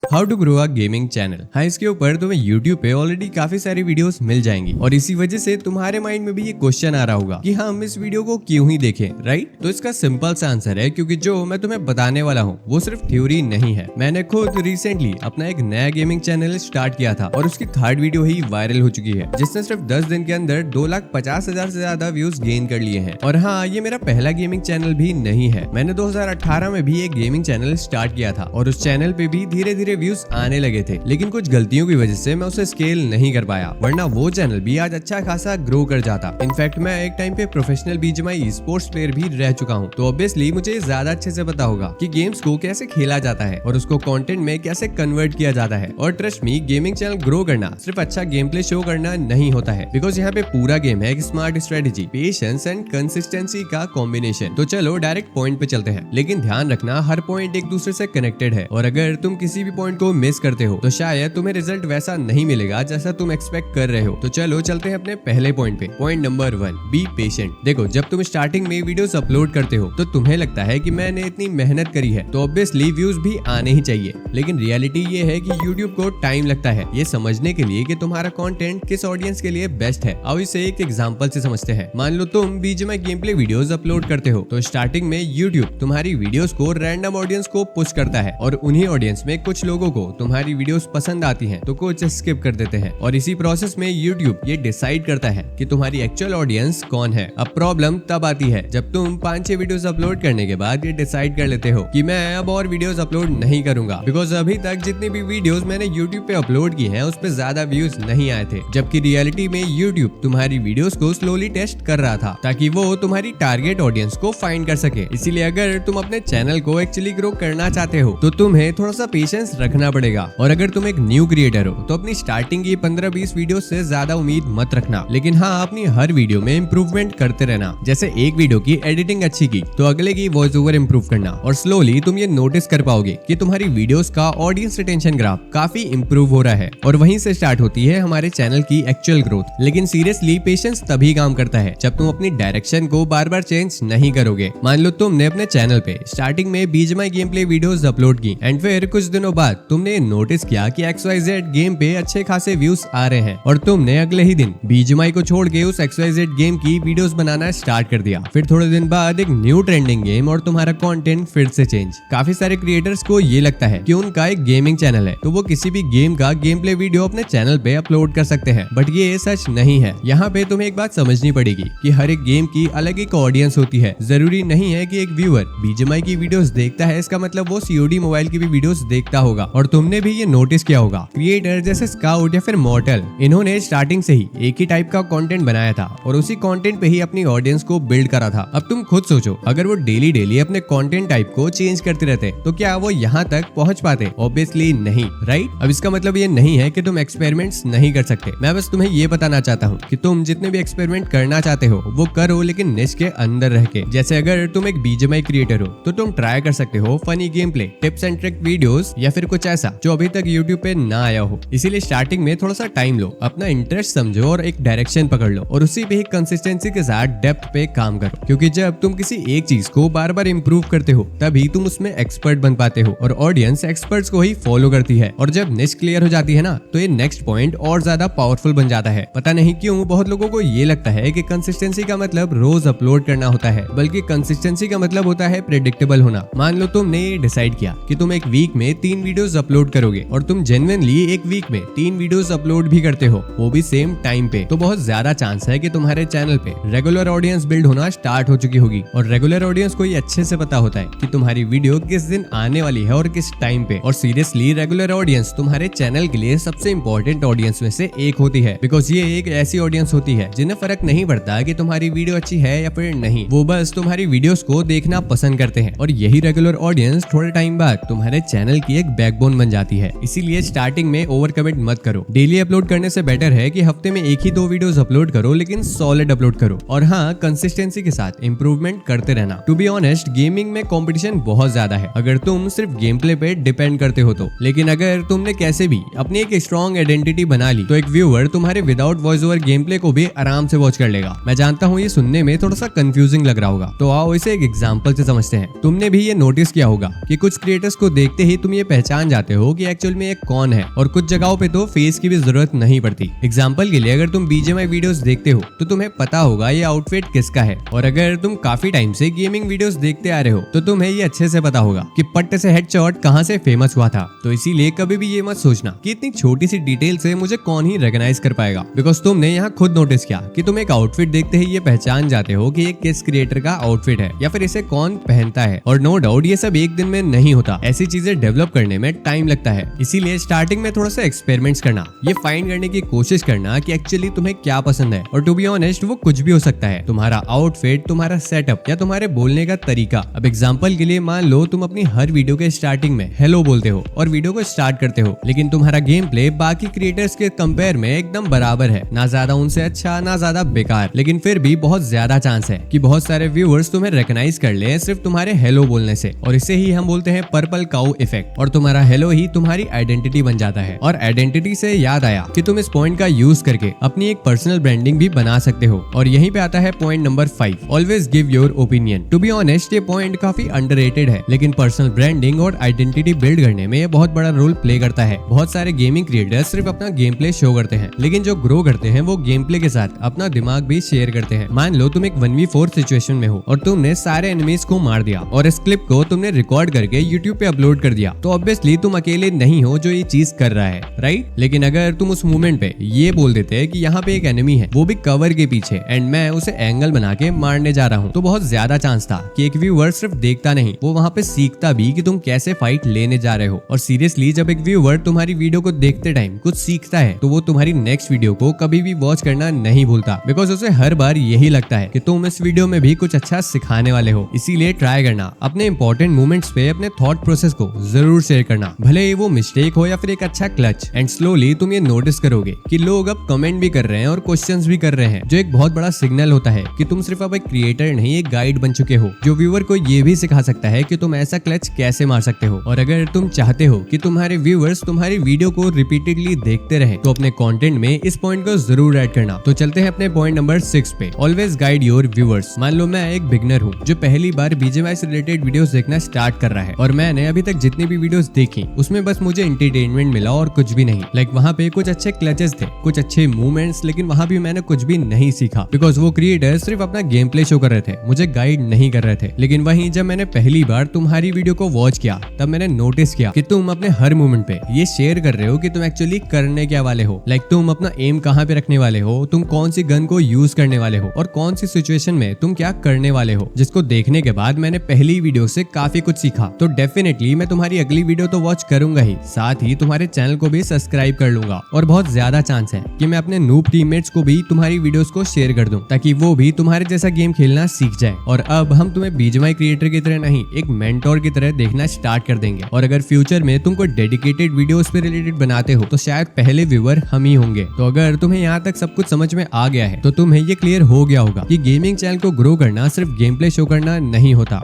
How to grow a gaming channel. हाँ, इसके ऊपर तुम्हें YouTube पे ऑलरेडी काफी सारी वीडियोस मिल जाएंगी और इसी वजह से तुम्हारे माइंड में भी ये क्वेश्चन आ रहा होगा कि हम इस वीडियो को क्यों ही देखें, राइट? तो इसका सिंपल सा आंसर है क्योंकि जो मैं तुम्हें बताने वाला हूँ वो सिर्फ थ्योरी नहीं है। मैंने खुद रिसेंटली अपना एक नया गेमिंग चैनल स्टार्ट किया था और उसकी थर्ड वीडियो ही वायरल हो चुकी है, जिसने सिर्फ 10 दिन के अंदर 2,50,000 से ज्यादा व्यूज गेन कर लिए हैं। और हाँ, ये मेरा पहला गेमिंग चैनल भी नहीं है। मैंने 2018 में भी एक गेमिंग चैनल स्टार्ट किया था और उस चैनल पे भी धीरे धीरे व्यूज आने लगे थे, लेकिन कुछ गलतियों की वजह से मैं उसे स्केल नहीं कर पाया, वरना वो चैनल भी आज अच्छा खासा ग्रो कर जाता। इनफैक्ट मैं एक टाइम पे प्रोफेशनल बीजीएमआई स्पोर्ट्स प्लेयर भी रह चुका हूँ, तो ऑब्वियसली मुझे ज्यादा अच्छे से पता होगा कि गेम्स को कैसे खेला जाता है और उसको कंटेंट में कैसे कन्वर्ट किया जाता है। और trust me, gaming channel grow करना सिर्फ अच्छा गेम प्ले शो करना नहीं होता है, बिकॉज यहाँ पे पूरा गेम है एक smart strategy, patience and consistency का कॉम्बिनेशन। तो चलो डायरेक्ट पॉइंट पे चलते हैं, लेकिन ध्यान रखना हर पॉइंट एक दूसरे से कनेक्टेड है और अगर तुम किसी भी पॉइंट को मिस करते हो तो शायद तुम्हें रिजल्ट वैसा नहीं मिलेगा जैसा तुम एक्सपेक्ट कर रहे हो। तो चलो चलते हैं अपने पहले पॉइंट पे। Point number 1, be patient. देखो, जब तुम स्टार्टिंग में वीडियोस अपलोड करते हो तो तुम्हें लगता है कि मैंने इतनी मेहनत करी है तो ऑब्वियसली व्यूज भी आने ही चाहिए, लेकिन रियलिटी ये है कि यूट्यूब को टाइम लगता है ये समझने के लिए कि तुम्हारा कंटेंट किस ऑडियंस के लिए बेस्ट है। अब इसे एक एग्जांपल से समझते हैं। मान लो तुम BGMI game play videos upload करते हो, तो स्टार्टिंग में यूट्यूब तुम्हारी वीडियोस को रैंडम ऑडियंस को पुश करता है और उन्हीं ऑडियंस में कुछ लोगों को तुम्हारी वीडियोस पसंद आती हैं तो कुछ स्किप कर देते हैं, और इसी प्रोसेस में यूट्यूब ये डिसाइड करता है कि तुम्हारी एक्चुअल ऑडियंस कौन है। अब प्रॉब्लम तब आती है जब तुम 5-6 वीडियोस अपलोड करने के बाद ये डिसाइड कर लेते हो कि मैं अब और वीडियोस अपलोड नहीं करूंगा, बिकॉज अभी तक जितनी भी वीडियोस मैंने यूट्यूब पे अपलोड की हैं उस पे ज्यादा व्यूज नहीं आए थे, जबकि रियलिटी में यूट्यूब तुम्हारी वीडियोस को स्लोली टेस्ट कर रहा था ताकि वो तुम्हारी टारगेट ऑडियंस को फाइंड कर सके। इसीलिए अगर तुम अपने चैनल को एक्चुअली ग्रो करना चाहते हो तो तुम्हें थोड़ा सा पेशेंस रखना पड़ेगा। और अगर तुम एक न्यू क्रिएटर हो तो अपनी स्टार्टिंग की 15-20 वीडियो से ज्यादा उम्मीद मत रखना, लेकिन हाँ, अपनी हर वीडियो में इम्प्रूवमेंट करते रहना। जैसे एक वीडियो की एडिटिंग अच्छी की तो अगले की वॉइस ओवर इम्प्रूव करना, और स्लोली तुम ये नोटिस कर पाओगे कि तुम्हारी वीडियोस का ऑडियंस रिटेंशन ग्राफ काफी इम्प्रूव हो रहा है। और वहीं से स्टार्ट होती है हमारे चैनल की एक्चुअल ग्रोथ। लेकिन सीरियसली पेशेंस तभी काम करता है जब तुम अपनी डायरेक्शन को बार बार चेंज नहीं करोगे। मान लो तुमने अपने चैनल पे स्टार्टिंग में BGMI game play videos upload की एंड फिर कुछ दिनों बाद तुमने नोटिस किया कि XYZ गेम पे अच्छे खासे व्यूज आ रहे हैं और तुमने अगले ही दिन बीजीएमआई को छोड़ के उस XYZ गेम की वीडियोस बनाना स्टार्ट कर दिया। फिर थोड़े दिन बाद एक न्यू ट्रेंडिंग गेम और तुम्हारा कंटेंट फिर से चेंज। काफी सारे क्रिएटर्स को ये लगता है कि उनका एक गेमिंग चैनल है तो वो किसी भी गेम का गेम प्ले वीडियो अपने चैनल पे अपलोड कर सकते हैं, बट ये सच नहीं है। यहाँ पे तुम्हें एक बात समझनी पड़ेगी कि हर एक गेम की अलग एक ऑडियंस होती है। जरूरी नहीं है कि एक व्यूअर बीजीएमआई की वीडियोस देखता है इसका मतलब वो COD मोबाइल की भी वीडियोस देखता होगा। और तुमने भी ये नोटिस किया होगा, क्रिएटर जैसे स्काउट या फिर मॉर्टल, इन्होंने स्टार्टिंग से ही एक ही टाइप का कंटेंट बनाया था और उसी कंटेंट पे ही अपनी ऑडियंस को बिल्ड करा था। अब तुम खुद सोचो, अगर वो डेली अपने कंटेंट टाइप को चेंज करते रहते तो क्या वो यहाँ तक पहुँच पाते? ऑब्वियसली नहीं, राइट? अब इसका मतलब ये नहीं है कि तुम एक्सपेरिमेंट्स नहीं कर सकते। मैं बस तुम्हें ये बताना चाहता हूँ कि तुम जितने भी एक्सपेरिमेंट करना चाहते हो वो करो, लेकिन निश के अंदर रह के। जैसे अगर तुम एक बीजीएमआई क्रिएटर हो तो तुम ट्राई कर सकते हो funny game play, tips and trick videos या फिर कुछ ऐसा जो अभी तक यूट्यूब पे ना आया हो। इसीलिए स्टार्टिंग में थोड़ा सा टाइम लो, अपना इंटरेस्ट समझो और एक डायरेक्शन पकड़ लो और उसी पे ही कंसिस्टेंसी के साथ डेप्थ पे काम करो, क्योंकि जब तुम किसी एक चीज को बार बार इंप्रूव करते हो तभी तुम उसमें एक्सपर्ट बन पाते हो और ऑडियंस एक्सपर्ट्स को ही फॉलो करती है। और जब निश क्लियर हो जाती है ना तो ये नेक्स्ट पॉइंट और ज्यादा पावरफुल बन जाता है। पता नहीं क्यों बहुत लोगों को ये लगता है कि कंसिस्टेंसी का मतलब रोज अपलोड करना होता है, बल्कि कंसिस्टेंसी का मतलब होता है प्रेडिक्टेबल होना। मान लो तुमने ये डिसाइड किया कि तुम एक वीक में 3 वीडियोस अपलोड करोगे और तुम जेन्युइनली एक वीक में 3 वीडियोस अपलोड भी करते हो, वो भी सेम टाइम पे, तो बहुत ज्यादा चांस है कि तुम्हारे चैनल पे रेगुलर ऑडियंस बिल्ड होना स्टार्ट हो चुकी होगी। और रेगुलर ऑडियंस को ये अच्छे से पता होता है कि तुम्हारी वीडियो किस दिन आने वाली है और किस टाइम पे। और सीरियसली रेगुलर ऑडियंस तुम्हारे चैनल के लिए सबसे इंपॉर्टेंट ऑडियंस में से एक होती है, बिकॉज ये एक ऐसी ऑडियंस होती है जिन्हें फर्क नहीं पड़ता कि तुम्हारी वीडियो अच्छी है या फिर नहीं, वो बस तुम्हारी वीडियोस को देखना पसंद करते हैं। और यही रेगुलर ऑडियंस थोड़े टाइम बाद तुम्हारे चैनल की एक बैकबोन बन जाती है। इसीलिए स्टार्टिंग में ओवर कमिट मत करो। डेली अपलोड करने से बेटर है कि हफ्ते में 1 ही 2 वीडियोस अपलोड करो, लेकिन सॉलिड अपलोड करो। और हाँ, कंसिस्टेंसी के साथ इंप्रूवमेंट करते रहना। टू बी ऑनेस्ट, गेमिंग में कंपटीशन बहुत ज्यादा है अगर तुम सिर्फ गेम प्ले पे डिपेंड करते हो तो। लेकिन अगर तुमने कैसे भी अपनी एक स्ट्रॉन्ग आइडेंटिटी बना ली तो एक व्यूअर तुम्हारे without voice over game play को भी आराम से वॉच कर लेगा। मैं जानता हूँ ये सुनने में थोड़ा सा कंफ्यूजिंग लग रहा होगा, तो आओ इसे एक एग्जांपल से समझते हैं। तुमने भी ये नोटिस किया होगा कि कुछ क्रिएटर्स को देखते ही तुम ये पहचान पहचान जाते हो कि एक्चुअल में ये कौन है। और कुछ जगहों पे तो फेस की भी जरूरत नहीं पड़ती। एग्जाम्पल के लिए अगर तुम BGMI वीडियोस देखते हो तो तुम्हें पता होगा ये आउटफिट किसका है, और अगर तुम काफी टाइम से गेमिंग वीडियोस देखते आ रहे हो तो तुम्हें ये अच्छे से पता होगा कि पट्ट से हेडशॉट कहाँ से फेमस हुआ था। तो इसीलिए कभी भी ये मत सोचना कि इतनी छोटी सी डिटेल से मुझे कौन ही रिकॉग्नाइज कर पाएगा, बिकॉज तुमने यहाँ खुद नोटिस किया कि तुम एक आउटफिट देखते ही ये पहचान जाते हो कि ये किस क्रिएटर का आउटफिट है या फिर इसे कौन पहनता है। और नो डाउट ये सब एक दिन में नहीं होता, ऐसी चीजें डेवलप करने में टाइम लगता है। इसीलिए स्टार्टिंग में थोड़ा सा एक्सपेरिमेंट्स करना, ये फाइंड करने की कोशिश करना कि एक्चुअली तुम्हें क्या पसंद है। और टू बी ऑनेस्ट वो कुछ भी हो सकता है, तुम्हारा आउटफिट, तुम्हारा सेटअप या तुम्हारे बोलने का तरीका। अब एग्जांपल के लिए मान लो तुम अपनी हर वीडियो के स्टार्टिंग में हेलो बोलते हो और वीडियो को स्टार्ट करते हो, लेकिन तुम्हारा गेम प्ले बाकी क्रिएटर्स के कंपेयर में एकदम बराबर है, ना ज्यादा उनसे अच्छा ना ज्यादा बेकार, लेकिन फिर भी बहुत ज्यादा चांस है कि बहुत सारे व्यूअर्स तुम्हें रिकॉग्नाइज कर ले सिर्फ तुम्हारे हेलो बोलने से। और इसे ही हम बोलते हैं पर्पल काउ इफेक्ट। और तुम्हारा हेलो ही तुम्हारी आइडेंटिटी बन जाता है। और आइडेंटिटी से याद आया कि तुम इस पॉइंट का यूज करके अपनी एक पर्सनल ब्रांडिंग भी बना सकते हो। और यहीं पे आता है point number 5, always give your opinion. To be honest ये पॉइंट काफी अंडररेटेड है, लेकिन पर्सनल ब्रांडिंग और आइडेंटिटी बिल्ड करने में ये बहुत बड़ा रोल प्ले करता है। बहुत सारे गेमिंग क्रिएटर्स सिर्फ अपना गेम प्ले शो करते हैं, लेकिन जो ग्रो करते हैं वो गेम प्ले के साथ अपना दिमाग भी शेयर करते हैं। मान लो तुम एक 1v4 सिचुएशन में हो और तुमने सारे एनिमीज को मार दिया और इस क्लिप को तुमने रिकॉर्ड करके यूट्यूब पे अपलोड कर दिया, तो ऑब्वियसली तुम अकेले नहीं हो जो ये चीज कर रहा है, राइट। लेकिन अगर तुम उस मोमेंट पे ये बोल देते कि यहाँ पे एक एनिमी है, वो भी कवर के पीछे, एंड मैं उसे एंगल बना के मारने जा रहा हूँ, तो बहुत ज्यादा चांस था कि एक व्यूअर सिर्फ देखता नहीं, वो वहाँ पे सीखता भी कि तुम कैसे फाइट लेने जा रहे हो। और सीरियसली जब एक व्यूअर तुम्हारी वीडियो को देखते टाइम कुछ सीखता है तो वो तुम्हारी नेक्स्ट वीडियो को कभी भी वॉच करना नहीं भूलता, बिकॉज उसे हर बार यही लगता है कि तुम इस वीडियो में भी कुछ अच्छा सिखाने वाले हो। इसीलिए ट्राई करना अपने इंपॉर्टेंट मोमेंट्स पे अपने थॉट प्रोसेस को जरूर शेयर करना, भले ही वो मिस्टेक हो या फिर एक अच्छा क्लच। एंड स्लोली तुम ये नोटिस करोगे कि लोग अब कमेंट भी कर रहे हैं और क्वेश्चंस भी कर रहे हैं, जो एक बहुत बड़ा सिग्नल होता है कि तुम सिर्फ अब एक क्रिएटर नहीं एक गाइड बन चुके हो, जो व्यूअर को ये भी सिखा सकता है कि तुम ऐसा क्लच कैसे मार सकते हो। और अगर तुम चाहते हो कि तुम्हारे व्यूअर्स तुम्हारी वीडियो को रिपीटेडली देखते रहे, तो अपने कंटेंट में इस पॉइंट को जरूर ऐड करना। तो चलते हैं अपने पॉइंट नंबर 6 पे, ऑलवेज गाइड योर व्यूअर्स। मान लो मैं एक बिगनर हूँ जो पहली बार BGMI से रिलेटेड वीडियोस देखना स्टार्ट कर रहा है, और मैंने अभी तक जितनी भी वीडियोस देखी उसमें बस मुझे एंटरटेनमेंट मिला और कुछ भी नहीं। लाइक वहाँ पे कुछ अच्छे क्लचेस थे, कुछ अच्छे मूवमेंट्स, लेकिन वहाँ भी मैंने कुछ भी नहीं सीखा, बिकॉज वो क्रिएटर सिर्फ अपना गेम प्ले शो कर रहे थे, मुझे गाइड नहीं कर रहे थे। लेकिन वहीं जब मैंने पहली बार तुम्हारी वीडियो को वॉच किया, तब मैंने नोटिस किया कि तुम अपने हर मोमेंट पे ये शेयर कर रहे हो कि तुम एक्चुअली करने क्या वाले हो। लाइक तुम अपना एम कहाँ पे रखने वाले हो, तुम कौन सी गन को यूज करने वाले हो, और कौन सी सिचुएशन में तुम क्या करने वाले हो, जिसको देखने के बाद मैंने पहली वीडियो से काफी कुछ सीखा। तो डेफिनेटली मैं तुम्हारी अगली वीडियो तो वॉच करूंगा ही, साथ ही तुम्हारे चैनल को भी सब्सक्राइब कर लूंगा। और बहुत ज्यादा चांस है कि मैं अपने नूब टीममेट्स को भी तुम्हारी वीडियोस को शेयर कर दूं, ताकि वो भी तुम्हारे जैसा गेम खेलना सीख जाए। और अब हम तुम्हें BGMI क्रिएटर की तरह नहीं, एक मेंटोर की तरह देखना स्टार्ट कर देंगे। और अगर फ्यूचर में तुम कोई डेडिकेटेड वीडियोस पे रिलेटेड बनाते हो तो शायद पहले व्यूअर हम ही होंगे। तो अगर तुम्हें यहाँ तक सब कुछ समझ में आ गया है तो तुम्हें ये क्लियर हो गया होगा कि गेमिंग चैनल को ग्रो करना सिर्फ गेम प्ले शो करना नहीं होता,